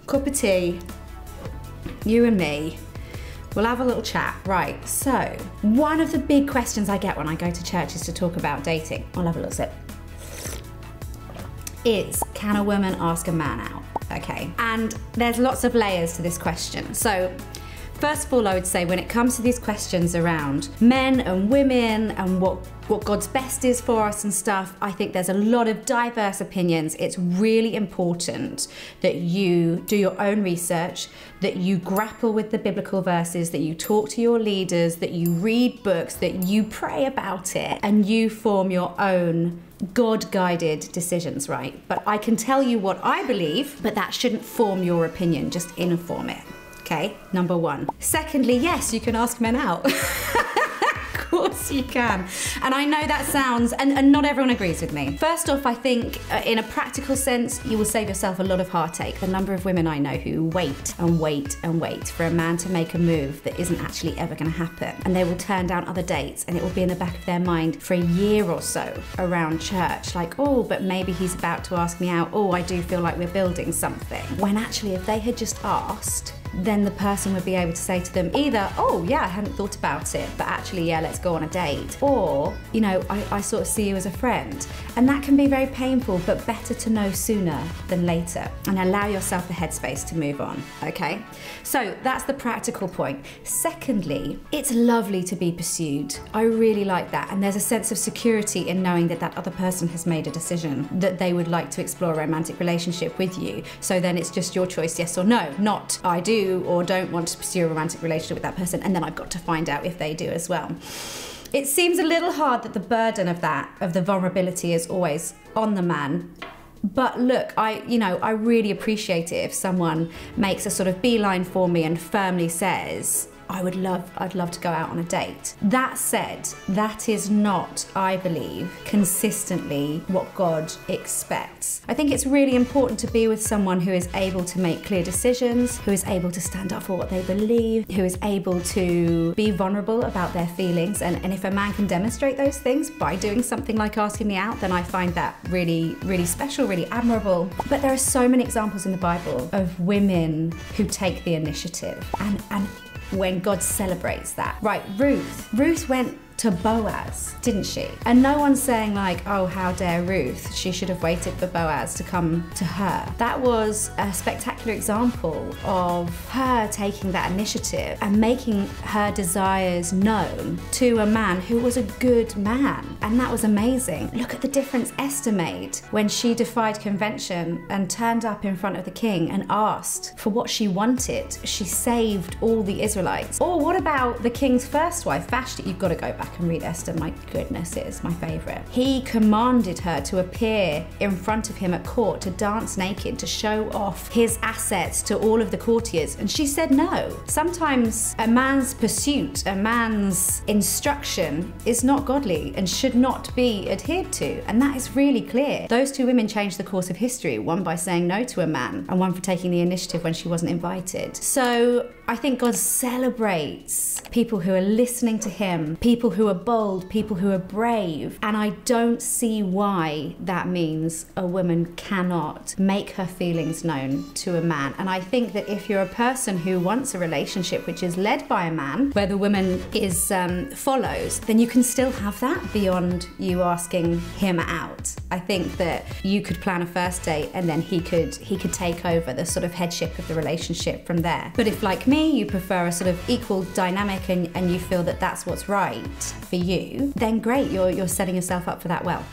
cup of tea, you and me. We'll have a little chat. Right, so one of the big questions I get when I go to churches to talk about dating, I'll have a little sip, is can a woman ask a man out? Okay, and there's lots of layers to this question. So first of all, I would say when it comes to these questions around men and women and what God's best is for us and stuff, I think there's a lot of diverse opinions. It's really important that you do your own research, that you grapple with the biblical verses, that you talk to your leaders, that you read books, that you pray about it, and you form your own God-guided decisions, right? But I can tell you what I believe, but that shouldn't form your opinion, just inform it. Okay, number one. Secondly, yes, you can ask men out. Of course you can. And I know that sounds, and not everyone agrees with me. First off, I think in a practical sense, you will save yourself a lot of heartache. The number of women I know who wait and wait and wait for a man to make a move that isn't actually ever gonna happen. And they will turn down other dates and it will be in the back of their mind for a year or so around church. Like, oh, but maybe he's about to ask me out. Oh, I do feel like we're building something. When actually, if they had just asked, then the person would be able to say to them either, oh yeah, I hadn't thought about it, but actually, yeah, let's go on a date. Or, you know, I sort of see you as a friend. And that can be very painful, but better to know sooner than later and allow yourself the headspace to move on, okay? So that's the practical point. Secondly, it's lovely to be pursued. I really like that. And there's a sense of security in knowing that that other person has made a decision that they would like to explore a romantic relationship with you. So then it's just your choice, yes or no, not I do or don't want to pursue a romantic relationship with that person, and then I've got to find out if they do as well. It seems a little hard that the burden of that, of the vulnerability, is always on the man. But look, I really appreciate it if someone makes a sort of beeline for me and firmly says, I'd love to go out on a date. That said, that is not, I believe, consistently what God expects. I think it's really important to be with someone who is able to make clear decisions, who is able to stand up for what they believe, who is able to be vulnerable about their feelings. And if a man can demonstrate those things by doing something like asking me out, then I find that really, really special, really admirable. But there are so many examples in the Bible of women who take the initiative and when God celebrates that. Right, Ruth went to Boaz, didn't she? And no one's saying like, oh, how dare Ruth, she should have waited for Boaz to come to her. That was a spectacular example of her taking that initiative and making her desires known to a man who was a good man. And that was amazing. Look at the difference Esther made when she defied convention and turned up in front of the king and asked for what she wanted. She saved all the Israelites. Or what about the king's first wife, Vashti? You've got to go back and read Esther, my goodness, it is my favourite. He commanded her to appear in front of him at court to dance naked, to show off his assets to all of the courtiers, and she said no. Sometimes a man's pursuit, a man's instruction is not godly and should not be adhered to, and that is really clear. Those two women changed the course of history, one by saying no to a man and one for taking the initiative when she wasn't invited. So I think God celebrates people who are listening to him, people who are bold, people who are brave, and I don't see why that means a woman cannot make her feelings known to a man. And I think that if you're a person who wants a relationship which is led by a man, where the woman is follows, then you can still have that beyond you asking him out. I think that you could plan a first date and then he could take over the sort of headship of the relationship from there. But if, like me, you prefer a sort of equal dynamic and you feel that that's what's right for you, then great, you're setting yourself up for that well.